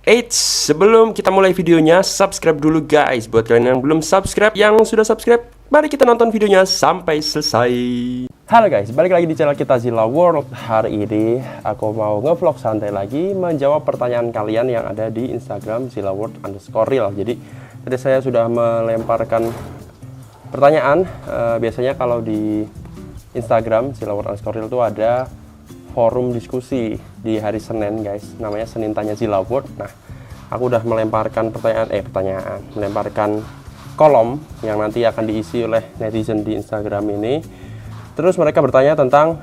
Eits, sebelum kita mulai videonya, subscribe dulu guys. Buat kalian yang belum subscribe, yang sudah subscribe, mari kita nonton videonya sampai selesai. Halo guys, balik lagi di channel kita Zilla World. Hari ini aku mau ngevlog santai lagi, menjawab pertanyaan kalian yang ada di Instagram zillaworld_real. Jadi tadi saya sudah melemparkan pertanyaan. Biasanya kalau di Instagram zillaworld_real itu ada forum diskusi di hari Senin guys, namanya Senin Tanya Zilla World. Nah, aku udah melemparkan melemparkan kolom yang nanti akan diisi oleh netizen di Instagram ini. Terus mereka bertanya tentang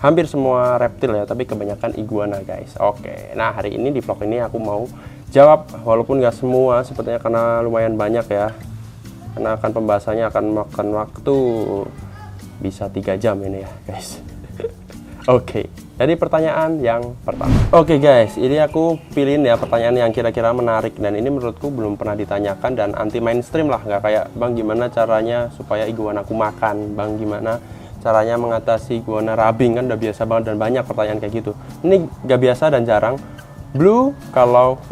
hampir semua reptil ya, tapi kebanyakan iguana guys. Oke, nah hari ini di vlog ini aku mau jawab, walaupun nggak semua sepertinya karena lumayan banyak ya, karena akan pembahasannya akan makan waktu bisa 3 jam ini ya guys. Oke, jadi pertanyaan yang pertama. Oke guys, ini aku pilihin ya pertanyaan yang kira-kira menarik dan ini menurutku belum pernah ditanyakan dan anti mainstream lah, nggak kayak bang gimana caranya supaya iguana aku makan, bang gimana caranya mengatasi iguana rubbing, kan udah biasa banget dan banyak pertanyaan kayak gitu. Ini nggak biasa dan jarang. Blue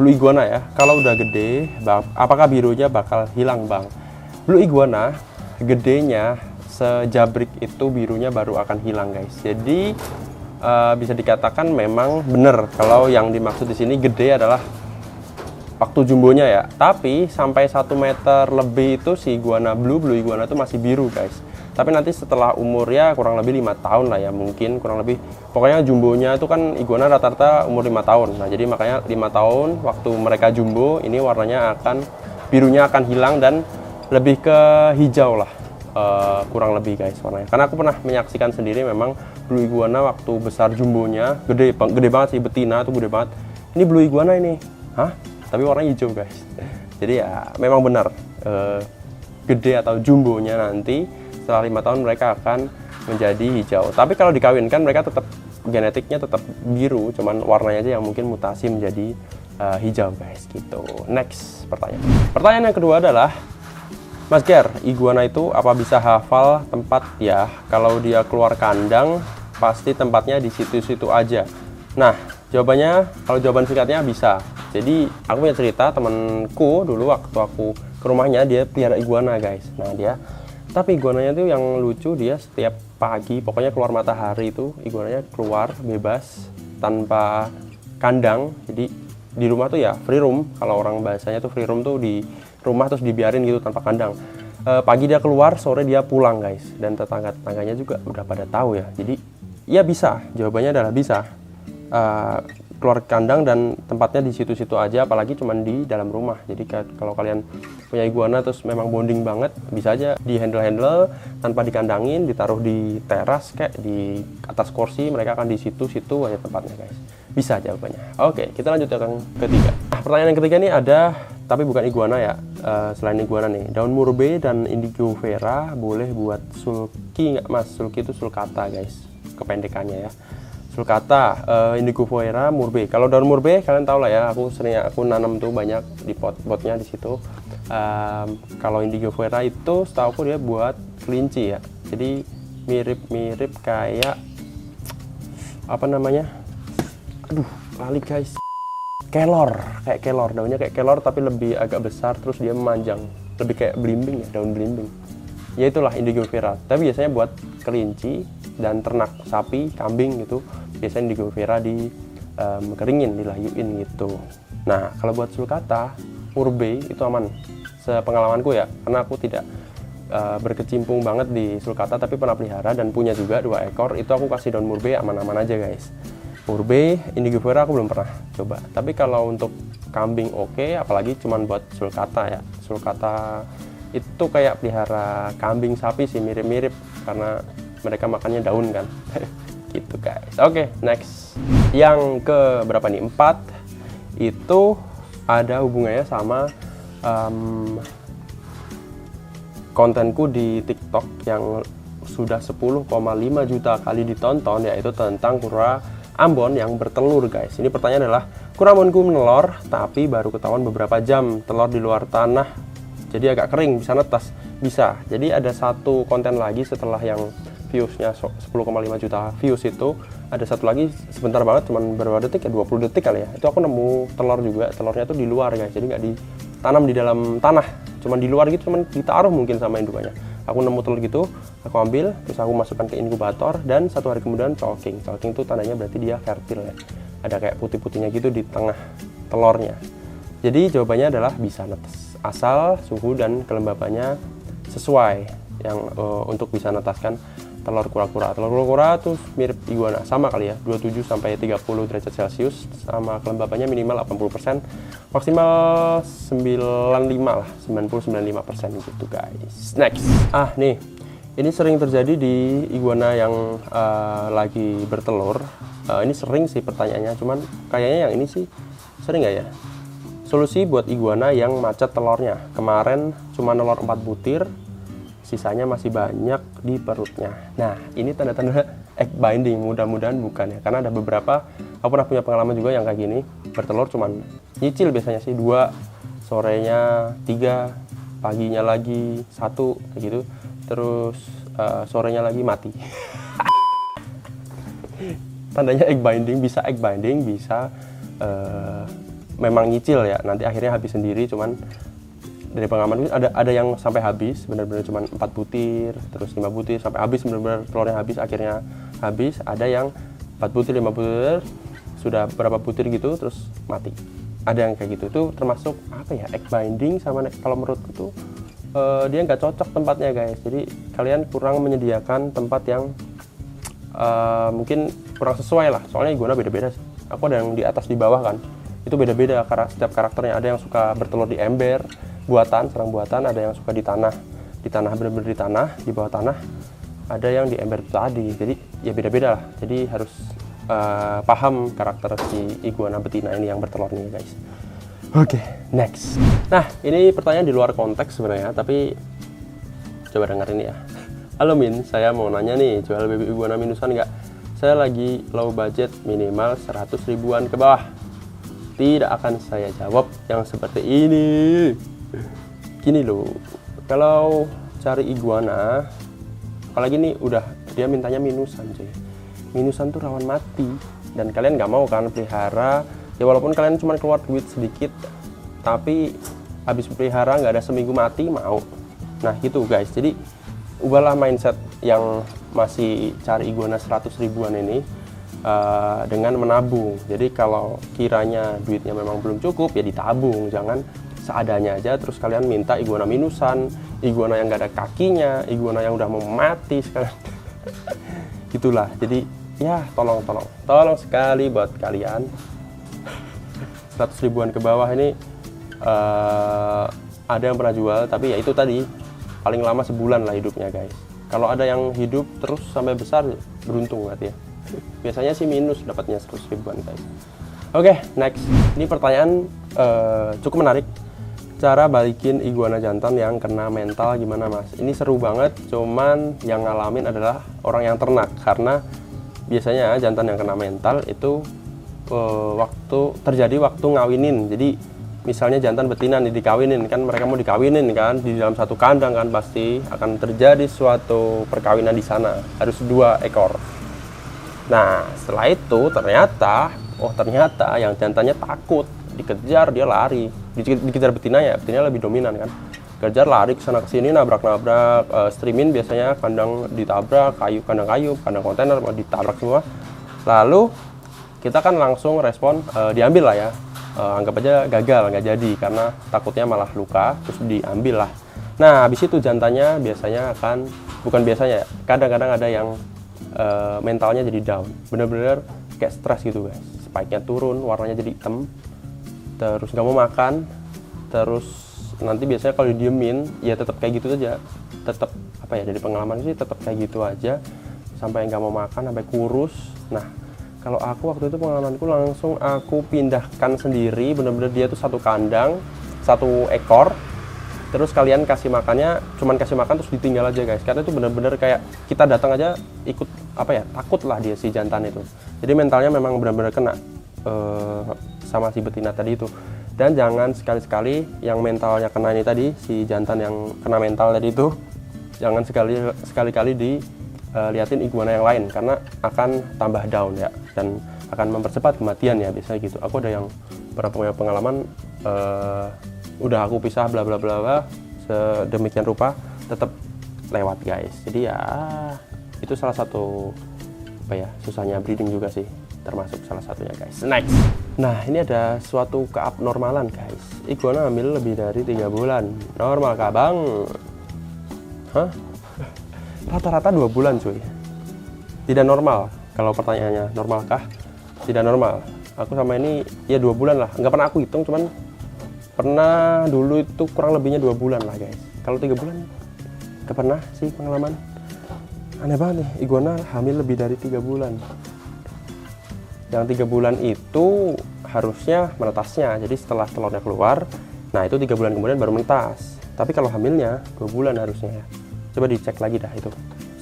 iguana ya, kalau udah gede, bang, apakah birunya bakal hilang bang? Blue iguana gedenya sejabrik itu birunya baru akan hilang guys. Jadi bisa dikatakan memang benar kalau yang dimaksud di sini gede adalah waktu jumbonya ya. Tapi sampai 1 meter lebih itu si iguana blue iguana itu masih biru guys. Tapi nanti setelah umurnya kurang lebih 5 tahun lah ya, mungkin kurang lebih. Pokoknya jumbonya itu kan iguana rata-rata umur 5 tahun. Nah, jadi makanya 5 tahun waktu mereka jumbo ini warnanya birunya akan hilang dan lebih ke hijau lah. Kurang lebih guys warnanya, karena aku pernah menyaksikan sendiri memang blue iguana waktu besar jumbonya gede banget sih, betina tuh gede banget. Ini blue iguana ini, tapi warnanya hijau guys. Jadi ya memang benar gede atau jumbonya nanti setelah 5 tahun mereka akan menjadi hijau. Tapi kalau dikawinkan mereka tetap genetiknya tetap biru, cuman warnanya aja yang mungkin mutasi menjadi hijau guys gitu. Next pertanyaan yang kedua adalah, Mas Ger, iguana itu apa bisa hafal tempat ya? Kalau dia keluar kandang, pasti tempatnya di situ-situ aja. Nah, jawabannya, kalau jawaban singkatnya bisa. Jadi, aku punya cerita temanku dulu waktu aku ke rumahnya, dia pelihara iguana guys. Nah, tapi iguananya tuh yang lucu, dia setiap pagi, pokoknya keluar matahari itu, iguananya keluar bebas, tanpa kandang. Jadi, di rumah tuh ya free roam. Kalau orang bahasanya tuh free roam tuh di rumah terus dibiarin gitu tanpa kandang. Pagi dia keluar, sore dia pulang guys. Dan tetangga-tetangganya juga udah pada tahu ya. Jadi ya bisa, jawabannya adalah bisa. Keluar kandang dan tempatnya di situ-situ aja, apalagi cuman di dalam rumah. Jadi kalau kalian punya iguana terus memang bonding banget, bisa aja di handle tanpa dikandangin, ditaruh di teras kayak di atas kursi, mereka akan di situ-situ aja tempatnya guys. Bisa jawabannya. Oke, kita lanjut ke yang ketiga. Pertanyaan yang ketiga ini ada, tapi bukan iguana ya. Selain iguana nih, daun murbe dan indigo vera boleh buat sulky nggak mas? Sulky itu sulcata guys, kependekannya ya. Sulcata, indigo vera, murbe. Kalau daun murbe kalian tahu lah ya, aku nanam tuh banyak di pot-potnya di situ. Kalau indigo vera itu setahu aku dia buat kelinci ya. Jadi mirip kayak apa namanya? Aduh, lali guys. Kayak kelor, daunnya kayak kelor tapi lebih agak besar, terus dia memanjang, lebih kayak belimbing ya, daun belimbing. Ya itulah indigo vera. Tapi biasanya buat kelinci dan ternak sapi, kambing gitu, biasanya indigo vera keringin, dilayuin gitu. Nah, kalau buat sulcata, murbe itu aman. Sepengalamanku ya, karena aku tidak berkecimpung banget di sulcata, tapi pernah pelihara dan punya juga 2 ekor. Itu aku kasih daun murbe aman-aman aja guys. Murbe, indigo vera aku belum pernah coba. Tapi kalau untuk kambing oke, apalagi cuman buat sulcata ya. Sulcata itu kayak pelihara kambing sapi sih, mirip-mirip karena mereka makannya daun kan. Gitu guys. Oke, next. Yang ke berapa nih? 4. Itu ada hubungannya sama kontenku di TikTok yang sudah 10,5 juta kali ditonton, yaitu tentang kura Ambon yang bertelur guys. Ini pertanyaan adalah, kura Ambonku menelor tapi baru ketahuan beberapa jam, telur di luar tanah jadi agak kering, bisa netas. Bisa. Jadi ada satu konten lagi setelah yang viewsnya 10,5 juta views itu, ada satu lagi sebentar banget, cuman berapa detik ya, 20 detik kali ya, itu aku nemu telur juga. Telurnya tuh di luar guys, jadi nggak ditanam di dalam tanah, cuman di luar gitu, cuman ditaruh mungkin sama indukannya. Aku nemu telur gitu, aku ambil, terus aku masukkan ke inkubator, dan 1 hari kemudian chalking. Chalking itu tandanya berarti dia fertil ya, ada kayak putih-putihnya gitu di tengah telurnya. Jadi jawabannya adalah bisa netes, asal suhu dan kelembabannya sesuai yang untuk bisa netaskan telur kura-kura. Telur kura-kura tuh mirip iguana, sama kali ya, 27 sampai 30 derajat Celcius, sama kelembabannya minimal 80%, maksimal 95 lah, 90-95% gitu guys. Next, nih, ini sering terjadi di iguana yang lagi bertelur. Ini sering sih pertanyaannya, cuman kayaknya yang ini sih sering nggak ya? Solusi buat iguana yang macet telurnya. Kemarin cuma nelor 4 butir, sisanya masih banyak di perutnya. Nah, ini tanda-tanda egg binding, mudah-mudahan bukan ya. Karena ada beberapa, aku pernah punya pengalaman juga yang kayak gini, bertelur cuman nyicil biasanya sih 2, sorenya 3, paginya lagi 1, kayak gitu. Terus sorenya lagi mati. Tandanya egg binding, bisa memang nyicil ya, nanti akhirnya habis sendiri. Cuman dari pengalaman ada yang sampai habis, benar-benar cuman 4 butir, terus 5 butir sampai habis, benar-benar telurnya habis, akhirnya habis. Ada yang 4 butir, 5 butir, sudah berapa butir gitu terus mati. Ada yang kayak gitu, itu termasuk apa ya, egg binding. Sama kalau menurutku tuh dia nggak cocok tempatnya guys. Jadi kalian kurang menyediakan tempat yang mungkin kurang sesuai lah, soalnya iguana beda-beda sih. Aku ada yang di atas di bawah kan, itu beda-beda setiap karakternya. Ada yang suka bertelur di ember buatan, sarang buatan, ada yang suka di tanah bener-bener di tanah, di bawah tanah, ada yang di ember tadi. Jadi ya beda-beda lah, jadi harus paham karakter si iguana betina ini yang bertelur nih guys. Oke, next. Nah, ini pertanyaan di luar konteks sebenarnya, tapi coba dengar ini ya. Halo Min, saya mau nanya nih, jual baby iguana minusan nggak? Saya lagi low budget, minimal 100 ribuan ke bawah. Tidak akan saya jawab yang seperti ini. Gini loh, kalau cari iguana, apalagi nih udah dia mintanya minusan cuy. Minusan tuh rawan mati, dan kalian nggak mau kan pelihara. Ya walaupun kalian cuma keluar duit sedikit, tapi habis pelihara nggak ada seminggu mati, mau. Nah gitu guys, jadi ubahlah mindset yang masih cari iguana 100 ribuan ini dengan menabung. Jadi kalau kiranya duitnya memang belum cukup, ya ditabung, jangan seadanya aja terus kalian minta iguana minusan, iguana yang nggak ada kakinya, iguana yang udah mau mati sekalian. Gitulah. Jadi ya tolong sekali buat kalian 100 ribuan ke bawah ini ada yang pernah jual, tapi ya itu tadi paling lama sebulan lah hidupnya guys. Kalau ada yang hidup terus sampai besar, beruntung berarti ya. Biasanya sih minus dapatnya 100 ribuan guys. Oke, next. Ini pertanyaan cukup menarik. Cara balikin iguana jantan yang kena mental gimana mas? Ini seru banget, cuman yang ngalamin adalah orang yang ternak. Karena biasanya jantan yang kena mental itu terjadi waktu ngawinin. Jadi misalnya jantan betina nih dikawinin kan, mereka mau dikawinin kan di dalam satu kandang kan, pasti akan terjadi suatu perkawinan di sana, harus 2 ekor. Nah setelah itu ternyata yang jantannya takut, dikejar dia lari, dikejar betinanya lebih dominan kan, kejar lari ke sana ke sini, nabrak streamin biasanya, kandang ditabrak, kandang kayu, kandang kontainer ditabrak semua. Lalu kita kan langsung respon, diambil lah ya. Anggap aja gagal, nggak jadi karena takutnya malah luka, terus diambil lah. Nah habis itu jantannya biasanya kadang-kadang ada yang mentalnya jadi down, bener-bener kayak stres gitu guys, spike-nya turun, warnanya jadi hitam, terus nggak mau makan, terus nanti biasanya kalau didiemin ya tetap kayak gitu aja, tetap dari pengalaman sih tetap kayak gitu aja sampai nggak mau makan, sampai kurus. Nah kalau aku waktu itu pengalamanku langsung aku pindahkan sendiri, bener-bener dia tuh satu kandang, 1 ekor, terus kalian kasih makannya, cuman kasih makan terus ditinggal aja guys, karena itu bener-bener kayak kita datang aja ikut takut lah dia si jantan itu. Jadi mentalnya memang benar-benar kena sama si betina tadi itu. Dan jangan sekali-sekali yang mentalnya kena ini tadi, si jantan yang kena mental tadi itu, jangan sekali-kali liatin iguana yang lain karena akan tambah down ya, dan akan mempercepat kematian ya, biasanya gitu. Aku ada yang pernah punya pengalaman udah aku pisah bla bla bla bla sedemikian rupa tetap lewat guys. Jadi ya itu salah satu apa ya, susahnya breeding juga sih, termasuk salah satunya guys. Next. Nah, ini ada suatu keabnormalan guys. Iguana hamil lebih dari 3 bulan. Normal kah bang? Hah? Rata-rata 2 bulan cuy. Tidak normal. Kalau pertanyaannya normalkah? Tidak normal. Aku sama ini ya 2 bulan lah. Nggak pernah aku hitung, cuman pernah dulu itu kurang lebihnya 2 bulan lah guys. Kalau 3 bulan nggak pernah sih pengalaman. Aneh banget nih, iguana hamil lebih dari 3 bulan. Yang 3 bulan itu harusnya menetasnya. Jadi setelah telurnya keluar, nah itu 3 bulan kemudian baru menetas. Tapi kalau hamilnya 2 bulan harusnya ya. Coba dicek lagi dah itu.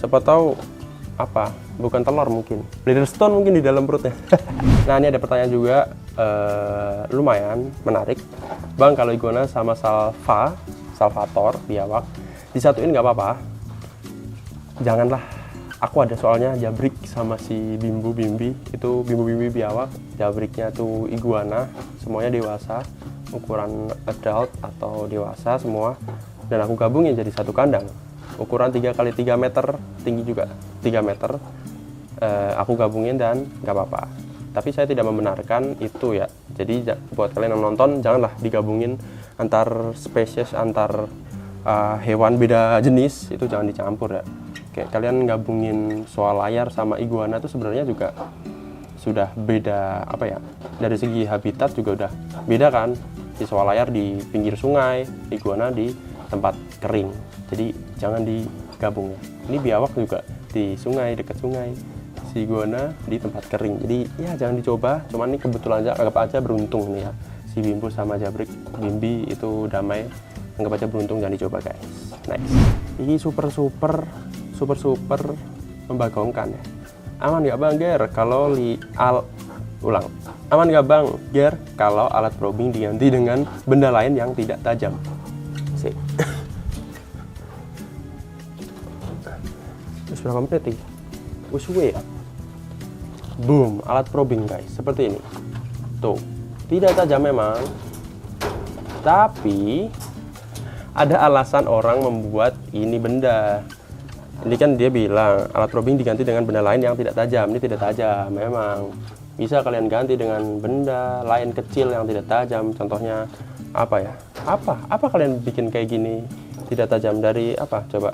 Siapa tahu apa? Bukan telur mungkin. Bladderstone mungkin di dalam perutnya. Nah, ini ada pertanyaan juga lumayan menarik. Bang, kalau iguana sama salvator, biawak, disatuin nggak apa-apa? Janganlah. Aku ada soalnya jabrik sama si bimbi. Itu bimbi biawak. Jabriknya tuh iguana, semuanya dewasa. Ukuran adult atau dewasa semua. Dan aku gabungin jadi satu kandang. Ukuran 3 x 3 meter, tinggi juga 3 meter. Aku gabungin dan nggak apa-apa. Tapi saya tidak membenarkan itu ya. Jadi buat kalian yang nonton, janganlah digabungin antar spesies, antar hewan beda jenis, itu jangan dicampur ya. Kayak kalian gabungin soal layar sama iguana itu sebenarnya juga sudah beda apa ya, dari segi habitat juga udah beda kan. Si soal layar di pinggir sungai, iguana di tempat kering. Jadi jangan digabung ya. Ini biawak juga di sungai, dekat sungai. Si iguana di tempat kering. Jadi ya jangan dicoba. Cuman ini kebetulan aja, anggap aja beruntung nih ya. Si bimbo sama jabrik bimbi itu damai. Anggap aja beruntung, jangan dicoba guys. Next. Ini super membagongkan ya. Aman nggak bang Ger kalau aman nggak bang Ger kalau alat probing diganti dengan benda lain yang tidak tajam? Sih. Berapa menit nih? Suwe ya. Boom, alat probing guys, seperti ini. Tuh, tidak tajam memang. Tapi ada alasan orang membuat ini benda. Ini kan dia bilang alat probing diganti dengan benda lain yang tidak tajam. Ini tidak tajam memang. Bisa kalian ganti dengan benda lain kecil yang tidak tajam. Contohnya apa ya? Apa kalian bikin kayak gini tidak tajam dari apa? Coba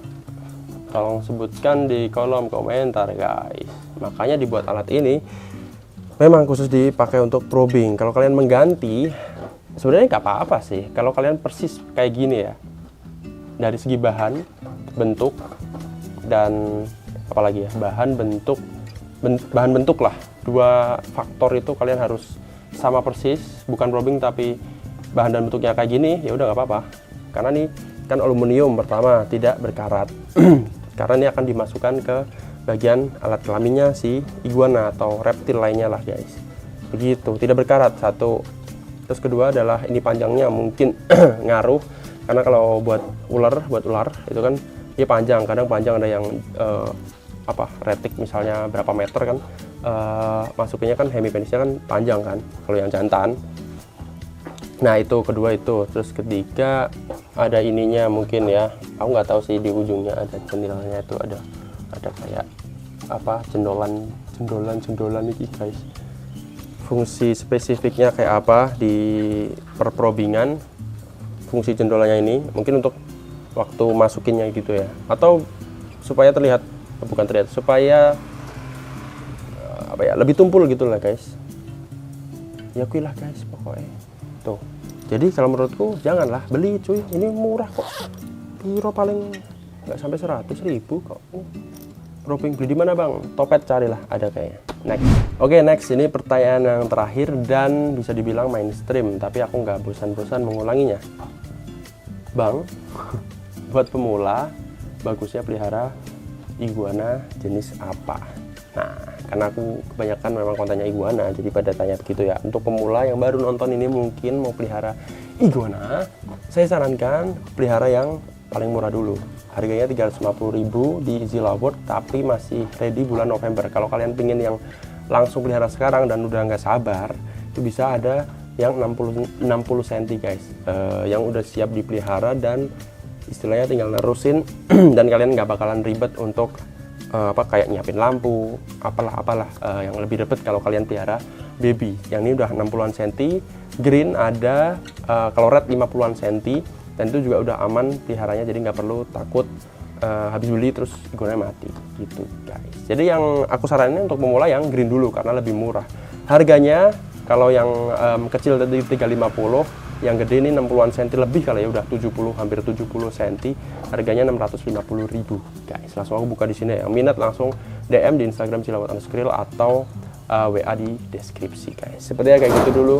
tolong sebutkan di kolom komentar guys. Makanya dibuat alat ini memang khusus dipakai untuk probing. Kalau kalian mengganti, sebenarnya nggak apa-apa sih. Kalau kalian persis kayak gini ya, dari segi bahan, bentuk, dan apalagi ya, bahan bentuk lah. 2 faktor itu kalian harus sama persis, bukan probing tapi bahan dan bentuknya kayak gini, ya udah nggak apa-apa. Karena ini kan aluminium, pertama tidak berkarat. Karena ini akan dimasukkan ke bagian alat kelaminnya si iguana atau reptil lainnya lah guys. Begitu, tidak berkarat satu. Terus kedua adalah ini panjangnya mungkin ngaruh, karena kalau buat ular itu kan dia panjang, kadang panjang, ada yang retik misalnya berapa meter kan, masukinnya kan hemipenisnya kan panjang kan kalau yang jantan. Nah itu kedua itu. Terus ketiga ada ininya mungkin ya, aku nggak tahu sih, di ujungnya ada cenilnya itu ada kayak apa, cendolan ini guys. Fungsi spesifiknya kayak apa di perprobingan, fungsi cendolannya ini mungkin untuk waktu masukinnya gitu ya, atau supaya supaya apa ya, lebih tumpul gitu lah guys. Ya kuilah guys pokoknya tuh. Jadi kalau menurutku janganlah beli cuy, ini murah kok. Piro paling nggak sampai 100.000 kok. Probing beli di mana bang? Topet carilah, ada kayaknya. Next. Oke, next, ini pertanyaan yang terakhir dan bisa dibilang mainstream, tapi aku nggak bosan-bosan mengulanginya. Bang, buat pemula bagusnya pelihara iguana jenis apa? Nah, karena aku kebanyakan memang kontennya iguana, jadi pada tanya begitu ya. Untuk pemula yang baru nonton ini mungkin mau pelihara iguana, saya sarankan pelihara yang paling murah dulu. Harganya 350.000 di Zilla World, tapi masih ready bulan November. Kalau kalian pingin yang langsung pelihara sekarang dan udah nggak sabar, itu bisa ada yang 60 cm guys, yang udah siap dipelihara dan istilahnya tinggal nerusin dan kalian nggak bakalan ribet untuk kayak nyiapin lampu apalah yang lebih ribet kalau kalian pelihara baby. Yang ini udah 60-an cm, green ada, kalau red 50-an cm, dan itu juga udah aman peliharanya, jadi nggak perlu takut habis beli terus iguananya mati gitu guys. Jadi yang aku saranin untuk memulai yang green dulu karena lebih murah harganya. Kalau yang kecil tadi 350, yang gede ini 60-an cm lebih kali ya, udah 70, hampir 70 cm. Harganya 650.000 guys. Langsung aku buka di sini ya. Yang minat langsung DM di Instagram Cilawat_Skrill atau WA di deskripsi guys. Sepertinya kayak gitu dulu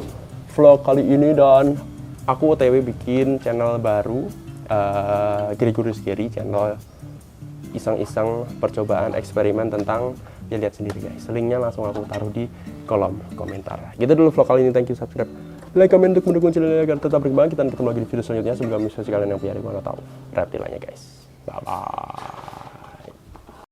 vlog kali ini, dan aku OTW bikin channel baru, Gregorius Gary, channel iseng-iseng percobaan eksperimen tentang, ya lihat sendiri guys. Linknya langsung aku taruh di kolom komentar. Gitu dulu vlog kali ini. Thank you, subscribe, like, komen untuk mendukung channel ini agar tetap berkembang. Kita ketemu lagi di video selanjutnya. Semoga misalnya kalian yang punya iguana atau reptil lainnya guys. Bye bye.